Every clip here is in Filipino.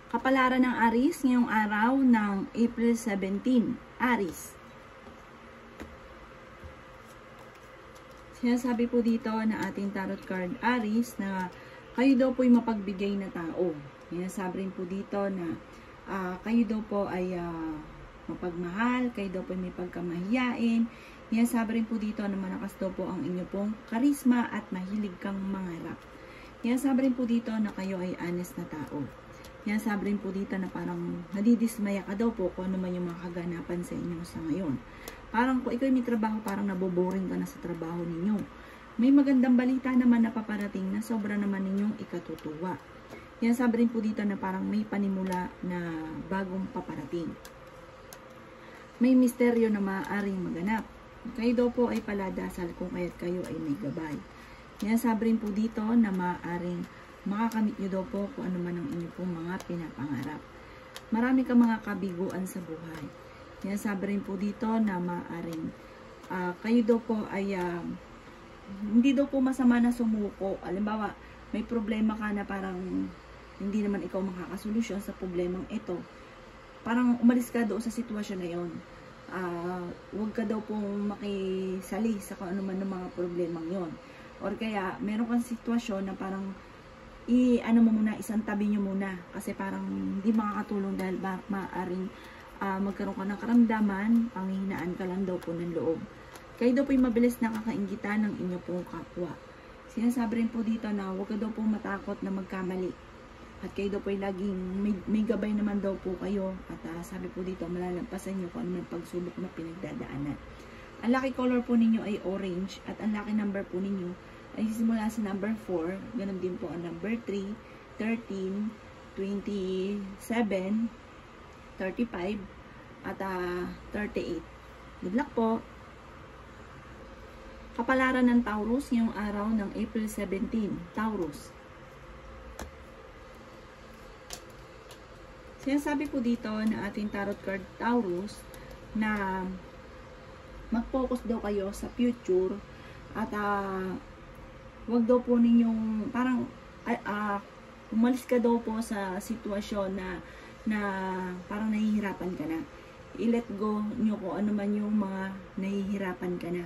Kapalaran ng Aries ngayong araw ng April 17. Aries. Sinasabi po dito na ating tarot card Aries na kayo daw po ay mapagbigay na tao. Sinasabi rin po dito na kayo daw po ay mapagmahal, kayo daw po ay may pagkamahiyain. Sinasabi rin po dito na malakas daw po ang inyo pong karisma at mahilig kang mangarap. Sinasabi rin po dito na kayo ay honest na tao. Sinasabi rin po dito na parang nadidismaya ka daw po kung ano man yung mga kaganapan sa inyo sa ngayon. Parang kung ikaw may trabaho, parang naboboring ka na sa trabaho ninyo. May magandang balita naman na paparating na sobra naman ninyong ikatutuwa. Sinasabi rin po dito na parang may panimula na bagong paparating. May misteryo na maaaring maganap. Kayo daw po ay paladasal kung kaya't kayo ay may gabay. Sinasabi rin po dito na maaaring makakamit nyo daw po kung ano man ang inyo pong mga pinapangarap. Marami kang mga kabiguan sa buhay. Sinasabi rin po dito na maaaring kayo daw po ay hindi daw po masama na sumuko. Halimbawa, may problema ka na parang hindi naman ikaw makakasolusyon sa problemang ito. Parang umalis ka doon sa sitwasyon na yon. Huwag ka daw pong makisali sa kung ano man ng mga problemang yon. Or kaya, meron kang sitwasyon na parang isang tabi nyo muna. Kasi parang hindi makakatulong dahil maaaring magkaroon ka ng karamdaman, panghihinaan ka lang daw po ng loob. Kayo daw po yung mabilis na kakaingitan ng inyo pong kapwa. Sinasabi rin po dito na huwag ka daw po matakot na magkamali. At kayo daw po yung laging may gabay naman daw po kayo. At sabi po dito, malalampasan nyo kung ano man pagsubok na pinagdadaanan. Ang lucky color po ninyo ay orange. At ang lucky number po ninyo ay simula sa number 4. Ganun din po ang number 3, 13, 27, 35, at 38. Good luck po! Kapalaran ng Taurus ngayong araw ng April 17. Taurus. Sinasabi po dito na ating tarot card Taurus na mag-focus daw kayo sa future at wag daw po ninyong parang umalis ka daw po sa sitwasyon na parang nahihirapan ka na. I-let go nyo kung ano man yung mga nahihirapan ka na.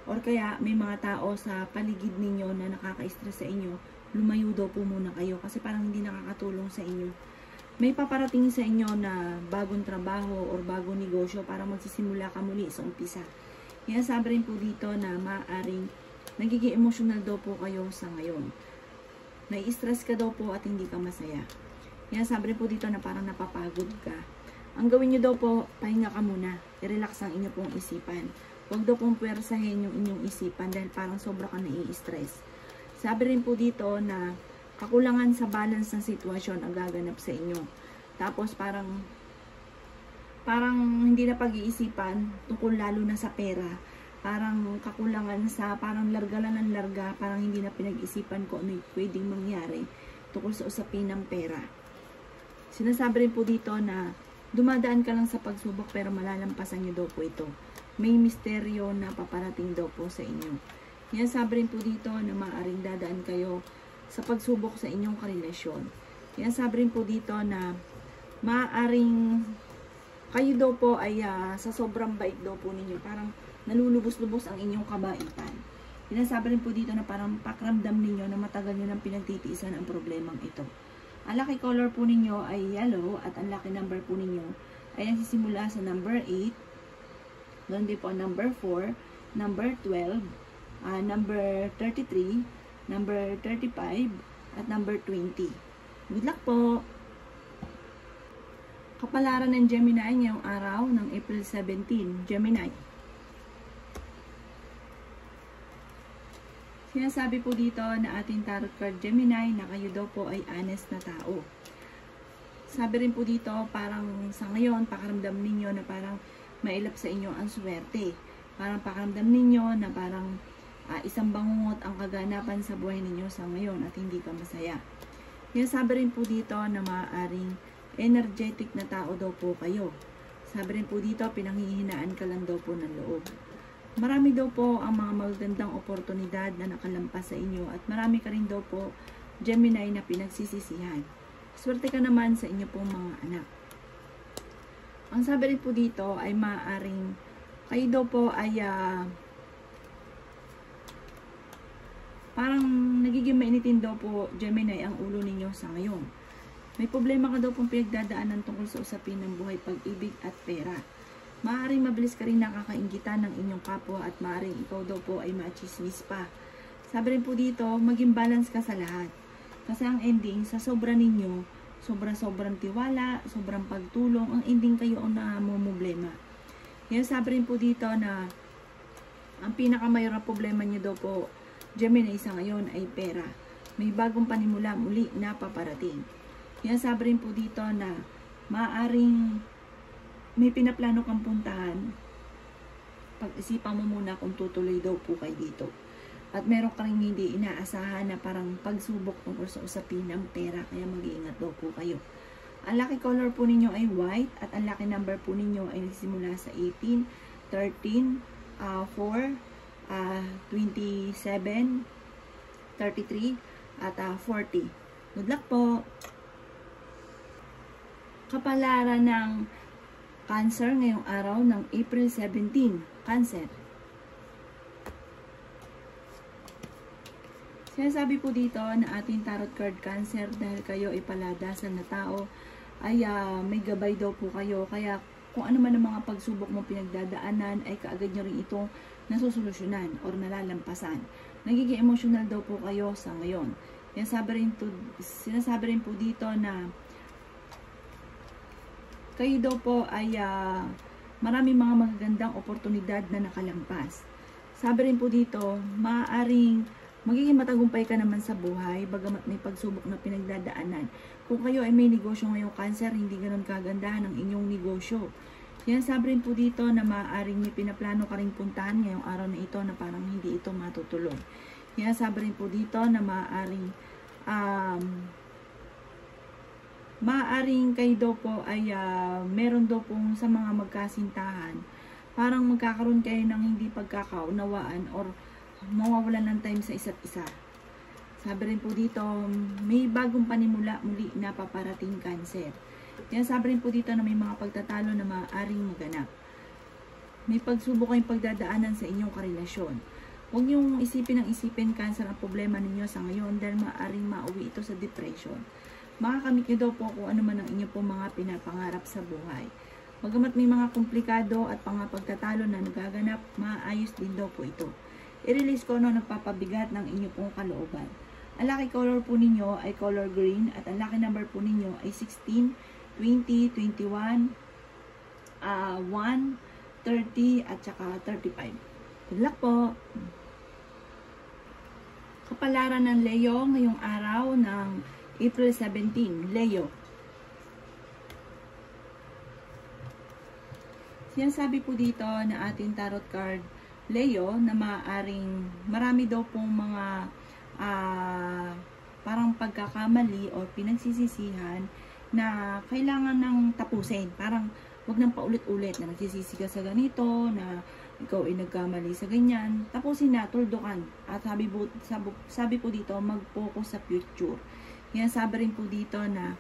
Or kaya may mga tao sa paligid ninyo na nakaka-stress sa inyo, lumayo daw po muna kayo kasi parang hindi nakakatulong sa inyo. May paparating sa inyo na bagong trabaho or bagong negosyo para magsisimula ka muli sa umpisa. Sabi rin po dito na maaaring nagiging emotional daw po kayo sa ngayon. Nai-stress ka daw po at hindi ka masaya. Sabi rin po dito na parang napapagod ka. Ang gawin nyo daw po, pahinga ka muna. I-relax ang inyo pong isipan. Huwag daw pong puwersahin yung inyong isipan dahil parang sobra ka nai-stress. Sabi rin po dito na kakulangan sa balance ng sitwasyon ang gaganap sa inyo. Tapos parang hindi na pag-iisipan tungkol lalo na sa pera. Parang kakulangan sa parang larga lang ng larga. Parang hindi na pinag-isipan ko ano yung pwedeng mangyari tungkol sa usapin ng pera. Sinasabi rin po dito na dumadaan ka lang sa pagsubok pero malalampasan nyo daw po ito. May misteryo na paparating daw po sa inyo. Sabi rin po dito na maaaring dadaan kayo sa pagsubok sa inyong karelasyon. Sabi rin po dito na maaaring kayo daw po ay sa sobrang bait daw po ninyo. Parang nalulubos-lubos ang inyong kabaitan. Sabi rin po dito na parang pakiramdam ninyo na matagal nyo nang pinagtitiisan ang problemang ito. Ang lucky color po ninyo ay yellow at ang lucky number po ninyo ay nagsisimula sa number 8. Doon din po number 4, number 12, number 33, number 35, at number 20. Good luck po! Kapalaran ng Gemini ngayong araw ng April 17. Gemini. Sinasabi po dito na ating tarot card Gemini na kayo daw po ay honest na tao. Sabi rin po dito parang sa ngayon pakaramdam ninyo na parang mailap sa inyo ang swerte. Parang pakaramdam ninyo na parang isang bangungot ang kaganapan sa buhay ninyo sa ngayon at hindi ka masaya. Sabi rin po dito na maaaring energetic na tao daw po kayo. Sabi rin po dito pinanghihinaan ka lang daw po ng loob. Marami daw po ang mga magandang oportunidad na nakalampas sa inyo at marami ka rin daw po Gemini na pinagsisisihan. swerte ka naman sa inyo pong mga anak. Ang sabi rin po dito ay maaaring kayo daw po ay parang nagiging mainitin daw po, Gemini, ang ulo ninyo sa ngayon. May problema ka daw pong pinagdadaanan tungkol sa usapin ng buhay, pag-ibig at pera. Maaaring mabilis ka rin nakakainggitan ng inyong kapwa at maaaring ikaw daw po ay machismis pa. Sabi rin po dito, maging balance ka sa lahat. Kasi ang ending, sa sobra ninyo, sobrang tiwala, sobrang pagtulong, ang ending kayo ang namumblema. Yan sabi rin po dito na ang pinakamayor na problema nyo daw po, Gemini, sa ngayon ay pera. May bagong panimula muli na paparating. Yan sabi rin po dito na maaaring may pinaplano kang puntahan. Pag-isipan mo muna kung tutuloy daw po kayo dito. At meron ka rin hindi inaasahan na parang pagsubok tungkol sa usapin ng pera. Kaya mag-iingat daw po kayo. Ang lucky color po ninyo ay white. At ang lucky number po ninyo ay nagsimula sa 18, 13, 4, 27, 33, at 40. Good luck po! Kapalaran ng Cancer ngayong araw ng April 17. Cancer. Sinasabi po dito na ating tarot card Cancer, dahil kayo ay paladasan na tao, ay may gabay daw po kayo. Kaya kung ano man ang mga pagsubok mo pinagdadaanan, ay kaagad nyo rin itong nasusolusyonan or nalalampasan. Nagiging emotional daw po kayo sa ngayon. Sinasabi rin po dito na kayo daw po ay maraming mga magagandang oportunidad na nakalampas. Sabi rin po dito, maaaring magiging matagumpay ka naman sa buhay, bagamat may pagsubok na pinagdadaanan. Kung kayo ay may negosyo ngayong Cancer, hindi ganun kagandahan ang inyong negosyo. Yan, sabi rin po dito na maaaring may pinaplano ka rin puntahan ngayong araw na ito na parang hindi ito matutuloy. Yan, sabi rin po dito na maaaring kayo daw po ay meron daw pong sa mga magkasintahan, parang magkakaroon kayo ng hindi pagkakaunawaan or mawawalan ng time sa isa't isa. Sabi rin po dito, may bagong panimula muli na paparating Cancer. Yan, sabi rin po dito na may mga pagtatalo na maaaring maganap. May pagsubok kayong pagdadaanan sa inyong karelasyon. Huwag niyong isipin Cancer ang problema ninyo sa ngayon dahil maaaring mauwi ito sa depression. Makakamit niyo daw po kung ano man ang inyo po mga pinapangarap sa buhay. Bagamat may mga komplikado at pagtatalo na nagaganap, maayos din daw po ito. I-release ko ano nagpapabigat ng inyo pong kalooban. Ang lucky color po ninyo ay color green at ang lucky number po ninyo ay 16, 20, 21, 1, 30 at saka 35. Good luck po! Kapalaran ng Leo ngayong araw ng April 17, Leo. Sinasabi po dito na ating tarot card, Leo, na maaaring marami daw pong mga parang pagkakamali o pinagsisisihan na kailangan ng tapusin. Parang wag nang paulit-ulit na nagsisisi ka sa ganito, na ikaw ay nagkamali sa ganyan. Tapusin na, tuldukan. At sabi po dito, mag-focus sa future. Yan, sabi rin po dito na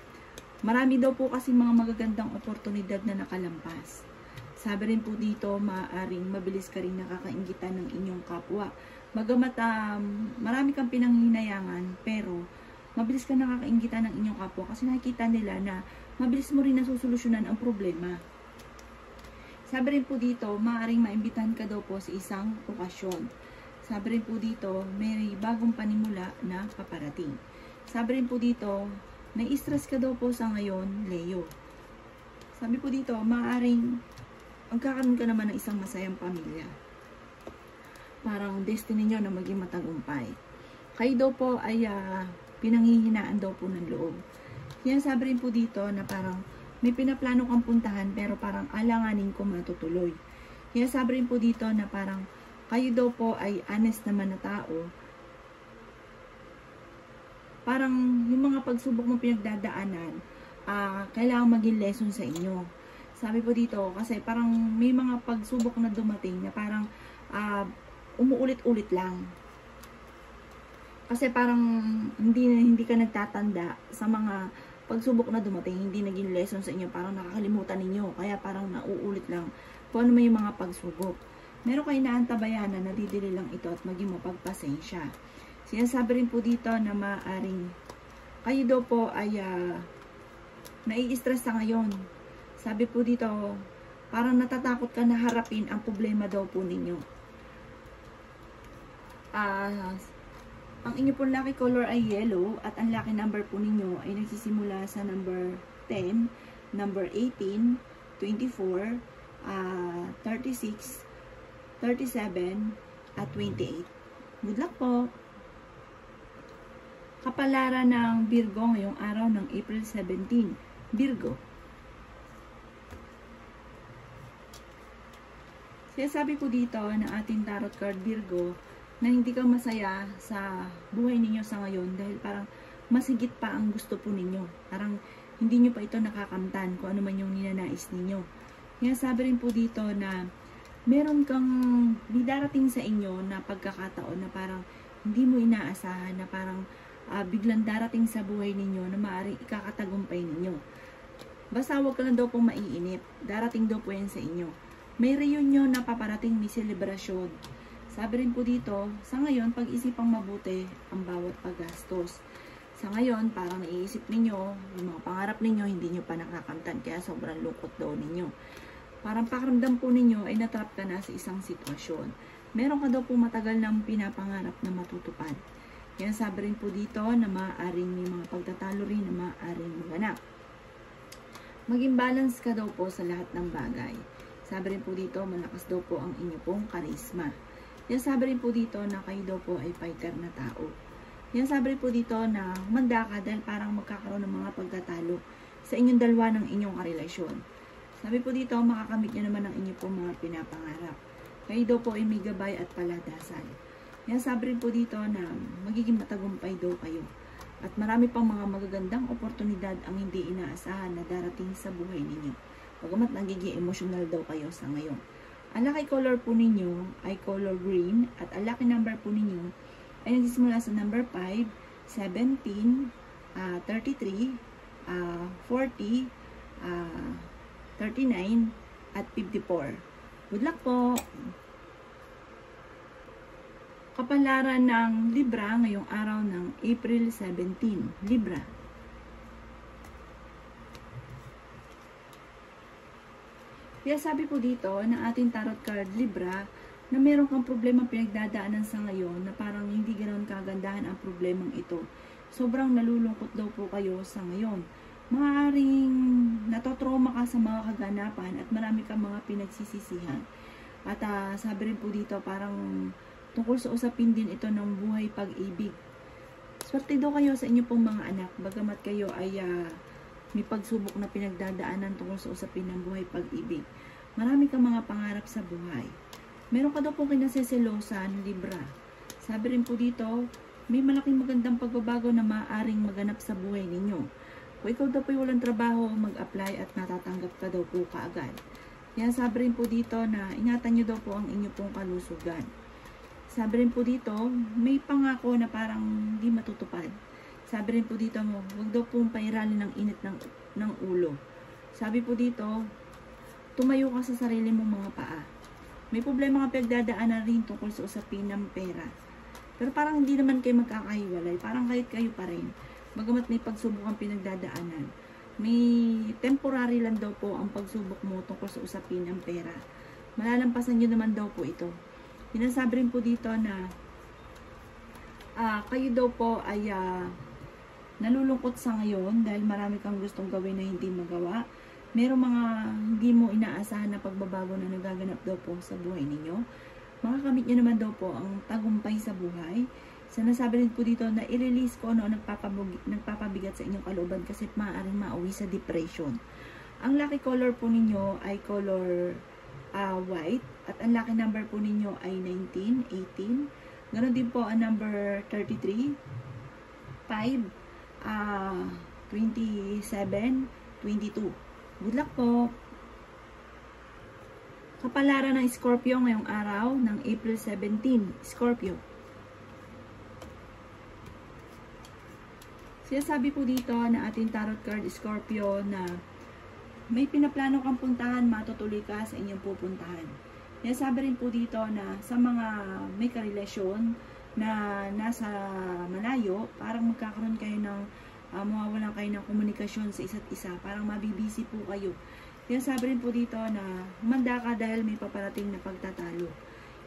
marami daw po kasi mga magagandang oportunidad na nakalampas. Sabi rin po dito, maaaring mabilis ka rin nakakainggitan ng inyong kapwa. Bagamat marami kang pinanghinayangan, pero mabilis ka nakakainggitan ng inyong kapwa kasi nakikita nila na mabilis mo rin nasusolusyonan ang problema. Sabi rin po dito, maaaring maimbitahan ka daw po sa isang okasyon. Sabi rin po dito, may bagong panimula na paparating. Sabi rin po dito, nai-stress ka daw po sa ngayon, Leo. Sabi po dito, maaaring magkakaroon ka naman ng isang masayang pamilya. Parang destiny nyo na maging matagumpay. Kayo daw po ay pinanghihinaan daw po ng loob. Yan, sabi rin po dito na parang may pinaplano kang puntahan pero parang alanganin ko matutuloy. Yan, sabi rin po dito na parang kayo daw po ay honest naman na tao. Parang yung mga pagsubok mong pinagdadaanan, kailangan maging lesson sa inyo. Sabi po dito, kasi parang may mga pagsubok na dumating na parang umuulit-ulit lang. Kasi parang hindi ka nagtatanda sa mga pagsubok na dumating, hindi naging lesson sa inyo, parang nakakalimutan ninyo, kaya parang nauulit lang kung ano may mga pagsubok. Meron kayo naantabayanan, nadidili lang ito at maging mapagpasensya. Sinasabi rin po dito na maaring kayo daw po ay nai-stress sa ngayon. Sabi po dito, parang natatakot ka na harapin ang problema daw po ninyo. Ang inyo pong lucky color ay yellow at ang lucky number po ninyo ay nagsisimula sa number 10, number 18, 24, 36, 37, at 28. Good luck po! Kapalaran ng Virgo ngayong araw ng April 17. Virgo. Sabi po dito na ating tarot card Virgo na hindi ka masaya sa buhay ninyo sa ngayon dahil parang mas higit pa ang gusto po ninyo. Parang hindi nyo pa ito nakakamtan kung ano man yung ninanais ninyo. Kaya sabi rin po dito na meron kang darating sa inyo na pagkakataon na parang hindi mo inaasahan, na parang biglang darating sa buhay ninyo na maaaring ikakatagumpay ninyo. Basta huwag ka lang daw po maiinip. Darating daw po yan sa inyo. May reunion na paparating, may selebrasyon. Sabi rin po dito, sa ngayon, pag-isipang mabuti ang bawat paggastos. Sa ngayon, parang naiisip ninyo, yung mga pangarap ninyo, hindi nyo pa nakakamtan, kaya sobrang lungkot daw ninyo. Parang pakiramdam po ninyo ay natrap ka na sa isang sitwasyon. Meron ka daw po matagal ng pinapangarap na matutupad. Kaya sabi rin po dito na maaaring may mga pagtatalo rin na maaaring maganap. Maging balance ka daw po sa lahat ng bagay. Sabi rin po dito, malakas daw po ang inyo pong karisma. Yan sabi rin po dito na kayo daw po ay fighter na tao. Yan sabi rin po dito na humanda ka dahil parang magkakaroon ng mga pagtatalo sa inyong dalawa ng inyong karelasyon. Sabi po dito, makakamit nyo naman ang inyong pong mga pinapangarap. Kayo daw po ay may gabay at paladasal. Yan sabi rin po dito na magiging matagumpay daw kayo. At marami pang mga magagandang oportunidad ang hindi inaasahan na darating sa buhay ninyo. Bagamat nagiging emotional daw kayo sa ngayon. Ang lucky color po ninyo ay color green at ang lucky number po ninyo ay nagsisimula sa number 5, 17, 33, 40, 39, at 54. Good luck po! Kapalaran ng Libra ngayong araw ng April 17. Libra. Kaya sabi po dito na ating tarot card Libra na meron kang problema pinagdadaanan sa ngayon na parang hindi ganoon kagandahan ang problemang ito. Sobrang nalulungkot daw po kayo sa ngayon. Maaaring natotrauma ka sa mga kaganapan at marami kang mga pinagsisisihan. At sabi rin po dito parang tungkol sa usapin din ito ng buhay pag-ibig. Swerte daw kayo sa inyo pong mga anak bagamat kayo ay may pagsubok na pinagdadaanan tungkol sa usapin ng buhay pag-ibig. Marami kang mga pangarap sa buhay. Meron ka daw pong kinasiselosan, Libra. Sabi rin po dito, may malaking magandang pagbabago na maaaring maganap sa buhay ninyo. Kung ikaw daw po walang trabaho, mag-apply at natatanggap ka daw po kaagad. Kaya sabi rin po dito na ingatan nyo daw po ang inyo pong kalusugan. Sabi rin po dito, may pangako na parang hindi matutupad. Sabi rin po dito mo, huwag daw pong pairalin ng init ng ulo. Sabi po dito, tumayo ka sa sarili mong mga paa. May problema ka pinagdadaanan rin tungkol sa usapin ng pera. Pero parang hindi naman kayo magkakahiwalay. Parang kahit kayo pa rin. Bagamat may pagsubok ang pinagdadaanan. May temporary lang daw po ang pagsubok mo tungkol sa usapin ng pera. Malalampasan nyo naman daw po ito. Sinasabi rin po dito na kayo daw po ay nalulungkot sa ngayon dahil marami kang gustong gawin na hindi magawa. Merong mga hindi mo inaasahan na pagbabago na nagaganap daw po sa buhay ninyo. Makakamit nyo naman daw po ang tagumpay sa buhay. Sinasabi rin po dito na i-release ko ano nagpapabigat sa inyong kalooban kasi maaaring mauwi sa depression. Ang lucky color po ninyo ay color white at ang lucky number po ninyo ay 19, 18. Ganon din po ang number 33, 5, 27, 22. Good luck po! Kapalaran ng Scorpio ngayong araw ng April 17. Scorpio. Sinasabi po dito na ating tarot card Scorpio na may pinaplano kang puntahan, matutuloy ka sa inyong pupuntahan. Sinasabi rin po dito na sa mga may karelasyon na nasa malayo, parang magkakaroon kayo ng mawawalan kayo ng komunikasyon sa isa't isa. Parang mabibisi po kayo. Sinasabi rin po dito na humanda ka dahil may paparating na pagtatalo.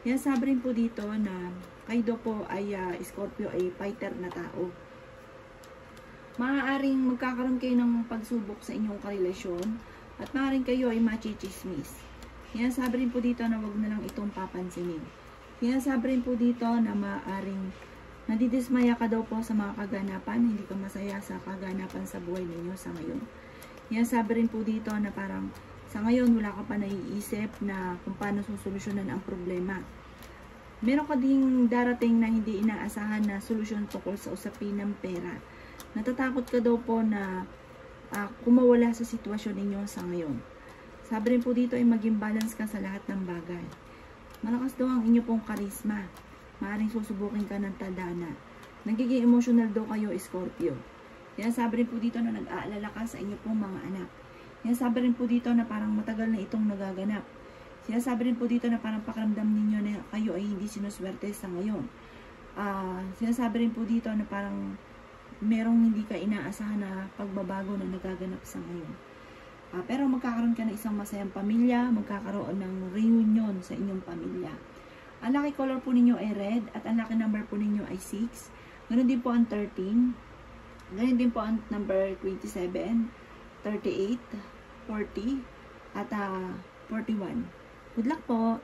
Sinasabi rin po dito na kayo daw po ay Scorpio ay fighter na tao. Maaaring magkakaroon kayo ng pagsubok sa inyong karelasyon at maaaring kayo ay machichismis. Sinasabi rin po dito na wag na lang itong papansinin. Sinasabi rin po dito na maaaring nadidismaya ka daw po sa mga kaganapan, hindi ka masaya sa kaganapan sa buhay ninyo sa ngayon. Sinasabi rin po dito na parang sa ngayon wala ka pa naiisip na kung paano susolusyonan ang problema. Meron ka ding darating na hindi inaasahan na solusyon tungkol sa usapin ng pera. Natatakot ka daw po na kumawala sa sitwasyon ninyo sa ngayon. Sabi rin po dito ay maging balance ka sa lahat ng bagay. Malakas daw ang inyo pong karisma. Maaaring susubukin ka ng tadhana. Nagiging emotional daw kayo, Scorpio. Sinasabi rin po dito na nag-aalala ka sa inyo pong mga anak. Sinasabi rin po dito na parang matagal na itong nagaganap. Sinasabi rin po dito na parang pakiramdam ninyo na kayo ay hindi sinuswerte sa ngayon. Sinasabi rin po dito na parang merong hindi ka inaasahan na pagbabago na nagaganap sa ngayon. Pero magkakaroon ka ng isang masayang pamilya, magkakaroon ng reunion sa inyong pamilya. Ang lucky color po ninyo ay red at ang lucky number po ninyo ay 6. Ganoon din po ang 13. Ganoon din po ang number 27, 38, 40, at 41. Good luck po!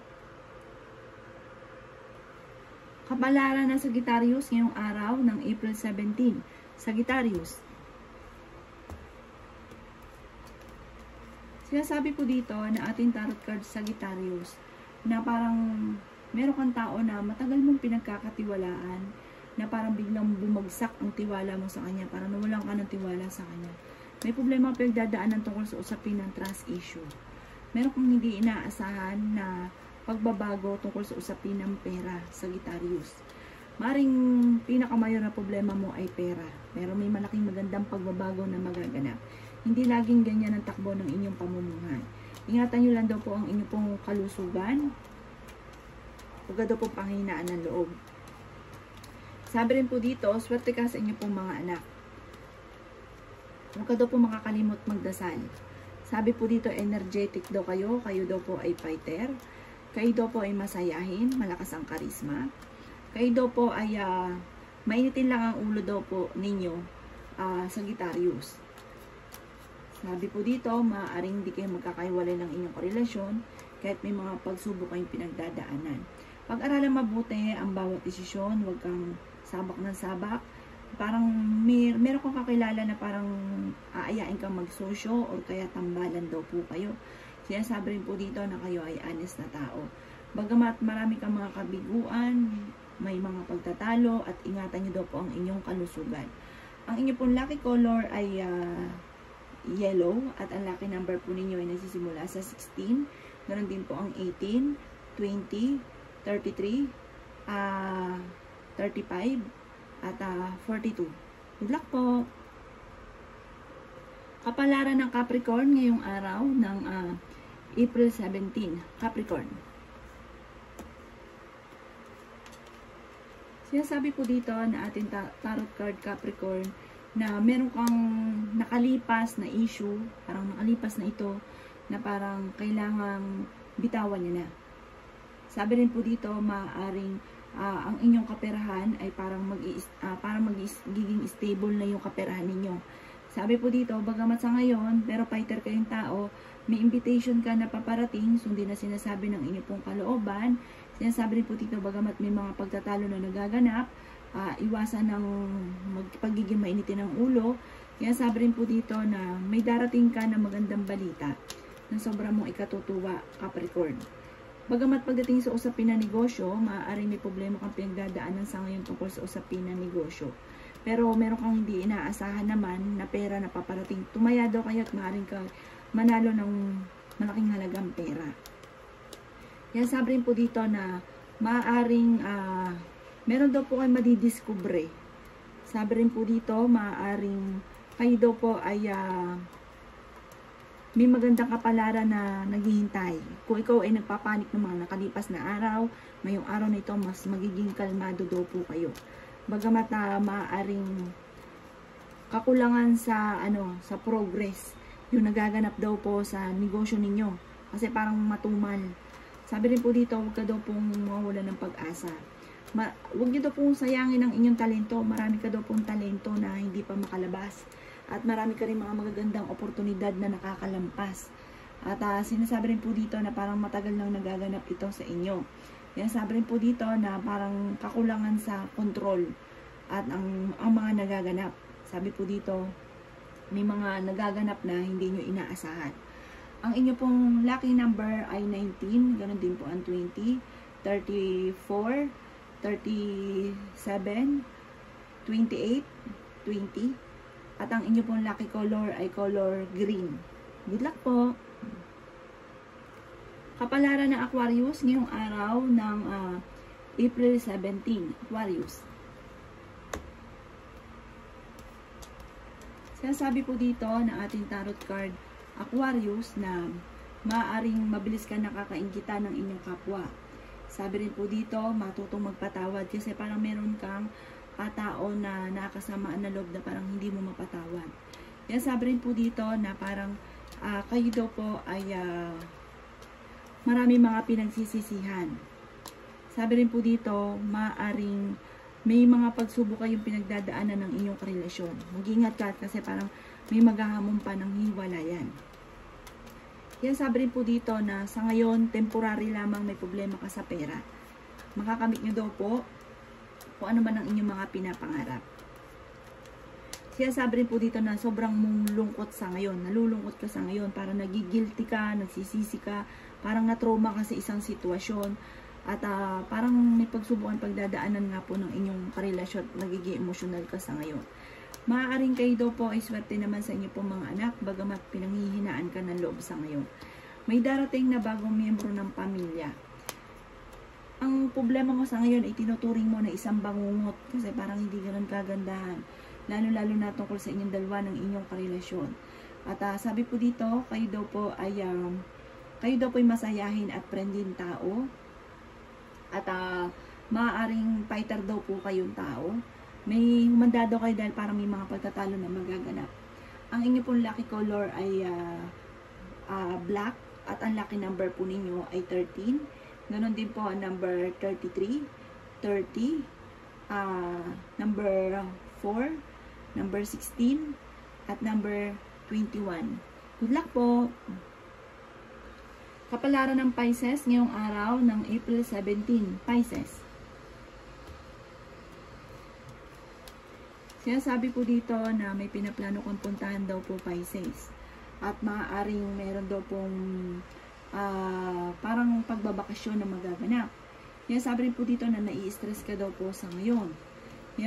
Kapalaran ng Sagittarius ngayong araw ng April 17. Sagittarius. Sinasabi po dito na ating tarot card Sagittarius na parang meron kang tao na matagal mong pinagkakatiwalaan na parang biglang bumagsak ang tiwala mo sa kanya, parang nawalan ka ng tiwala sa kanya. May problema pa pinagdadaanan tungkol sa usapin ng trust issue. Meron kang hindi inaasahan na pagbabago tungkol sa usapin ng pera, Sagittarius. Maring pinakamayor na problema mo ay pera, pero may malaking magandang pagbabago na magaganap. Hindi laging ganyan ang takbo ng inyong pamumuhay. Ingatan nyo lang daw po ang inyong pong kalusugan. Huwag daw po panghinaan ng loob. Sabi rin po dito, swerte ka sa inyong pong mga anak. Huwag ka daw po makakalimot magdasal. Sabi po dito, energetic daw kayo. Kayo daw po ay fighter. Kayo daw po ay masayahin, malakas ang karisma. Kayo daw po ay mainitin lang ang ulo daw po ninyo, Sagittarius. Sabi po dito, maaaring hindi kayo magkakaiwalay ng inyong karelasyon kahit may mga pagsubok kayong pinagdadaanan. Pag-aralan mabuti ang bawat desisyon, huwag kang sabak ng sabak. Parang meron kang kakilala na parang aayain kang magsosyo or kaya tambalan daw po kayo. Sinasabi rin po dito na kayo ay honest na tao. Bagamat marami kang mga kabiguan, may mga pagtatalo at ingatan nyo daw po ang inyong kalusugan. Ang inyong pong lucky color ay yellow at ang lucky number po ninyo ay nagsisimula sa 16. Ganon din po ang 18, 20, 33, 35, at 42. Good luck po! Kapalaran ng Capricorn ngayong araw ng April 17. Capricorn. Sinasabi po dito na ating tarot card Capricorn na meron kang nakalipas na issue, parang nakalipas na ito, na parang kailangang bitawan niya na. Sabi rin po dito, maaaring ang inyong kaperahan ay parang magiging stable na yung kaperahan ninyo. Sabi po dito, bagamat sa ngayon, pero fighter kayong tao, may invitation ka na paparating, sundin na sinasabi ng inyong pong kalooban. Sinasabi rin po dito, bagamat may mga pagtatalo na nagaganap, iwasan ng pagiging mainitin ng ulo. Sinasabi rin po dito na may darating ka na magandang balita na sobrang mong ikatutuwa, Capricorn. Bagamat pagdating sa usapin ng negosyo, maaaring may problema kang pinagdadaanan sa ngayon tungkol sa usapin ng negosyo. Pero meron kang hindi inaasahan naman na pera na paparating. Tumaya daw kayo at maaaring ka manalo ng malaking halagang pera. Yan, sabi rin po dito na maaaring meron daw po kayo madidiskubre Sabi rin po dito, maaaring kayo daw po ay may magandang kapalaran na naghihintay. Kung ikaw ay nagpapanik ng mga nakalipas na araw, ngayong araw na ito, mas magiging kalmado daw po kayo. Bagamat maaaring kakulangan sa sa progress yung nagaganap daw po sa negosyo ninyo. Kasi parang matumal. Sabi rin po dito, huwag ka daw pong mawawala ng pag-asa. Huwag nyo daw pong sayangin ang inyong talento. Marami ka daw pong talento na hindi pa makalabas. At marami ka rin mga magagandang oportunidad na nakakalampas. At sinasabi rin po dito na parang matagal nang nagaganap ito sa inyo. Sinasabi rin po dito na parang kakulangan sa control at ang mga nagaganap. Sabi po dito, may mga nagaganap na hindi nyo inaasahan. Ang inyo pong lucky number ay 19, ganoon din po ang 20, 34, 37, 28, 20. At ang inyo pong lucky color ay color green. Good luck po! Kapalaran ng Aquarius ngayong araw ng April 17. Aquarius. Sinasabi po dito na ating tarot card Aquarius na maaaring mabilis ka nakakainggitan ng inyong kapwa. Sabi rin po dito, matutong magpatawad kasi parang meron kang tao na nakakasamaan na loob na parang hindi mo mapatawad. Yan, sabi rin po dito na parang kayo daw po ay marami mga pinagsisisihan. Sabi rin po dito, maaaring may mga pagsubok kayong pinagdadaanan ng inyong karelasyon. Mag-ingat ka kasi parang may maghahamon pa ng hiwalayan. Yan, sabi rin po dito na sa ngayon, temporary lamang may problema ka sa pera. Makakamit nyo daw po kung ano man ang inyong mga pinapangarap. Siya sabi rin po dito na sobrang mong lungkot sa ngayon. Nalulungkot ka sa ngayon. Parang nagigilty ka, nagsisisi ka, parang natrauma ka sa isang sitwasyon. At parang may pagsubukan, pagdadaanan nga po ng inyong karelasyon at nagiging emosyonal ka sa ngayon. Maaaring kayo daw po ay swerte naman sa inyo pong mga anak, bagamat pinanghihinaan ka ng loob sa ngayon. May darating na bagong miyembro ng pamilya. Ang problema mo sa ngayon ay tinuturing mo na isang bangungot kasi parang hindi ganun kagandahan. Lalo-lalo na tungkol sa inyong dalawa ng inyong karelasyon. At sabi po dito, kayo daw po ay masayahin at friendly tao. At maaaring fighter daw po kayong tao. May humanda daw kayo dahil parang may mga pagtatalo na magaganap. Ang inyo pong lucky color ay black at ang lucky number po ninyo ay 13. Ganon din po ang number 33, 30, number 4, number 16, at number 21. Good luck po! Kapalaran ng Pisces ngayong araw ng April 17. Pisces. Sinasabi po dito na may pinaplano kong puntahan daw po Pisces. At maaaring meron daw pong parang pagbabakasyon na magaganap. Sabi rin po dito na nai-stress ka daw po sa ngayon.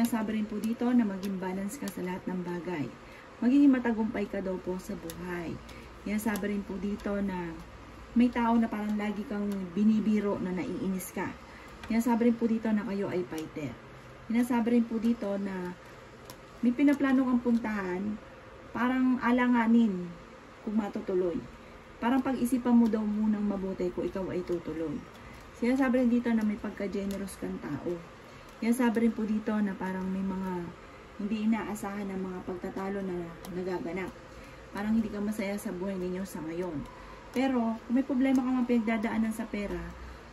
Sabi rin po dito na maging balance ka sa lahat ng bagay. Magiging matagumpay ka daw po sa buhay. Sabi rin po dito na may tao na parang lagi kang binibiro na naiinis ka. Sabi rin po dito na kayo ay fighter. Sabi rin po dito na may pinaplano kang puntahan, parang alanganin kung matutuloy. Parang pag-isipan mo daw munang mabuti kung ikaw ay tutuloy. Sabi rin dito na may pagka-generous kang tao. Sabi rin po dito na parang may mga hindi inaasahan na mga pagtatalo na nagaganap. Parang hindi ka masaya sa buhay ninyo sa ngayon. Pero kung may problema ka mang pinagdadaanan sa pera,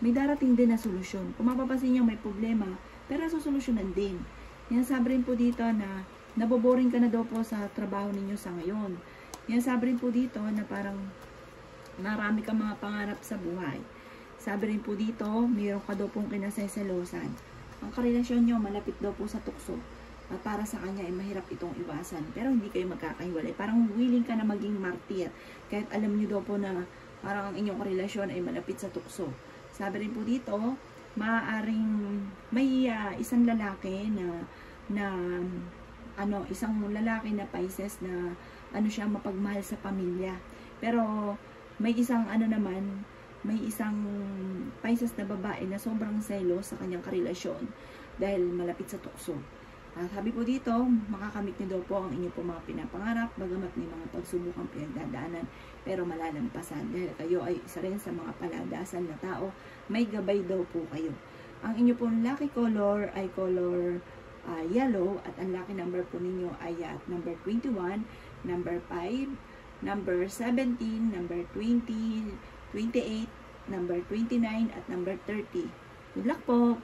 may darating din na solusyon. Kung mapapansin nyo may problema, pero susolusyonan din. Sabi rin po dito na naboboring ka na daw po sa trabaho ninyo sa ngayon. Sabi rin po dito na parang marami kang mga pangarap sa buhay. Sabi rin po dito, mayroon ka daw pong kinasaysalusan. Ang karelasyon nyo malapit daw po sa tukso. At para sa kanya ay mahirap itong iwasan. Pero hindi kayo magkakahiwalay. Parang willing ka na maging martir. Kahit alam nyo daw po na parang ang inyong karelasyon ay malapit sa tukso. Sabi rin po dito, maaaring may isang lalaki isang lalaki na Pisces na siya mapagmahal sa pamilya. Pero may isang may isang Pisces na babae na sobrang selos sa kanyang karelasyon dahil malapit sa tukso. Sabi po dito, makakamit niyo daw po ang inyo po mga pinapangarap, bagamat may mga pagsubukang pinagdadaanan, pero malalampasan. Dahil kayo ay isa rin sa mga paladasan na tao, may gabay daw po kayo. Ang inyo pong lucky color ay color yellow, at ang lucky number po ninyo ay number 21, number 5, number 17, number 20, 28, number 29, at number 30. Good luck po!